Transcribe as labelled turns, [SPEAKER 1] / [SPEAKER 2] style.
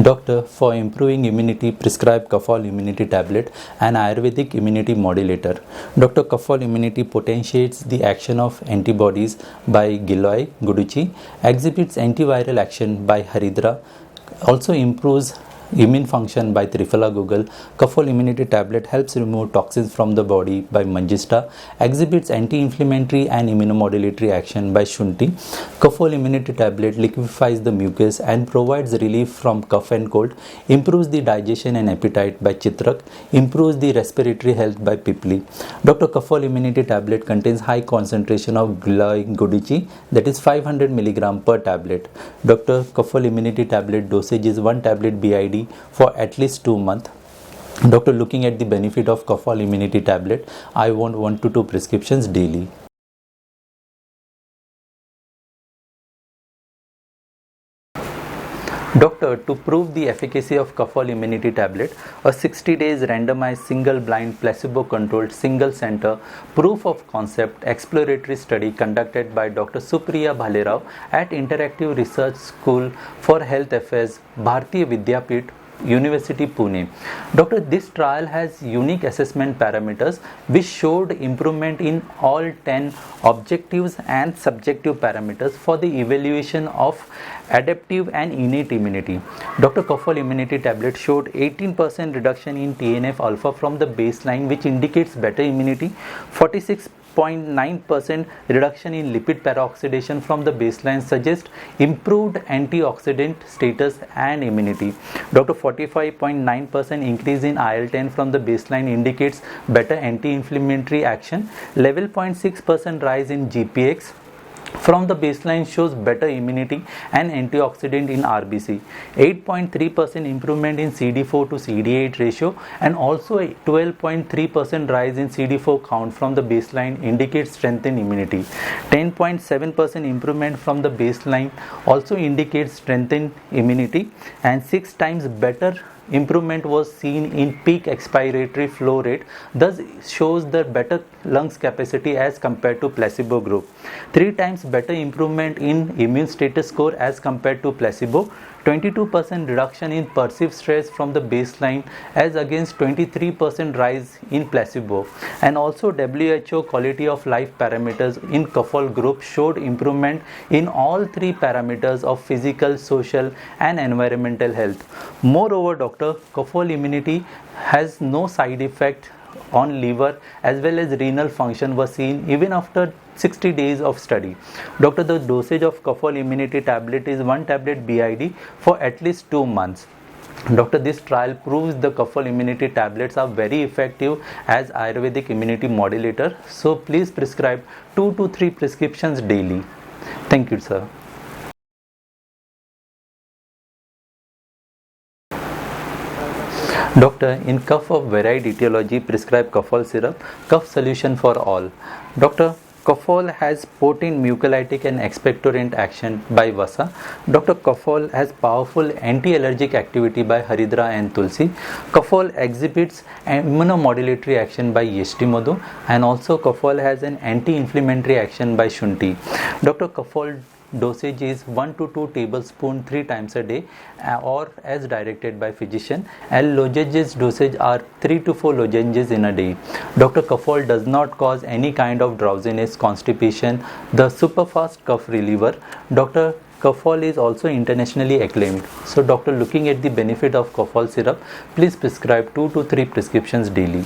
[SPEAKER 1] Doctor, for improving immunity, prescribe Kafol immunity tablet and Ayurvedic immunity modulator. Dr. Kafol immunity potentiates the action of antibodies by Giloy Guduchi, exhibits antiviral action by Haridra, also improves immune function by Triphala Google. Kafol immunity tablet helps remove toxins from the body by Manjista, exhibits anti-inflammatory and immunomodulatory action by Shunti. Kafol immunity tablet liquefies the mucus and provides relief from cough and cold, improves the digestion and appetite by Chitrak, improves the respiratory health by Pipli. Dr. Kafol immunity tablet contains high concentration of Giloy Guduchi, that is 500 mg per tablet. Dr. Kafol immunity tablet dosage is 1 tablet BID for at least 2 months. Doctor, looking at the benefit of Kafol immunity tablet, I want 1 to 2 prescriptions daily. Doctor, to prove the efficacy of Kafol immunity tablet, a 60 days randomized single-blind placebo-controlled single-center proof of concept exploratory study conducted by Dr. Supriya Bhalerao at Interactive Research School for Health Affairs, Bharatiya Vidyapeeth, University Pune. Doctor, this trial has unique assessment parameters which showed improvement in all 10 objectives and subjective parameters for the evaluation of adaptive and innate immunity. Dr. Kafol immunity tablet showed 18% reduction in TNF alpha from the baseline, which indicates better immunity, 46.9% reduction in lipid peroxidation from the baseline suggests improved antioxidant status and immunity. Dr. 45.9% increase in IL-10 from the baseline indicates better anti-inflammatory action. 11.6% rise in GPX from the baseline shows better immunity and antioxidant in RBC. 8.3% improvement in CD4 to CD8 ratio and also a 12.3% rise in CD4 count from the baseline indicates strengthened immunity. 10.7% improvement from the baseline also indicates strengthened immunity, and 6 times better improvement was seen in peak expiratory flow rate, thus shows the better lungs capacity as compared to placebo group. 3 times better improvement in immune status score as compared to placebo. 22% reduction in perceived stress from the baseline as against 23% rise in placebo, and also WHO quality of life parameters in Kafol group showed improvement in all 3 parameters of physical, social and environmental health. Moreover, Dr. Kafol immunity has no side effect on liver as well as renal function was seen even after 60 days of study. Doctor, the dosage of Kafol immunity tablet is 1 tablet BID for at least 2 months. Doctor, this trial proves the Kafol immunity tablets are very effective as Ayurvedic immunity modulator. So please prescribe 2 to 3 prescriptions daily. Thank you, sir. Doctor, in cough of varied etiology, prescribe Kafol syrup, cough solution for all. Doctor, Kafol has potent mucolytic and expectorant action by Vasa. Dr. Kafol has powerful anti-allergic activity by Haridra and Tulsi. Kafol exhibits immunomodulatory action by Yeshtimodhu, and also Kafol has an anti-inflammatory action by Shunti. Dr. Kafol dosage is 1 to 2 tablespoons 3 times a day or as directed by physician, and lozenges dosage are 3 to 4 lozenges in a day. Dr. Kafol does not cause any kind of drowsiness, constipation, the super fast cough reliever. Dr. Kafol is also internationally acclaimed. So doctor, looking at the benefit of Kafol syrup, please prescribe 2 to 3 prescriptions daily.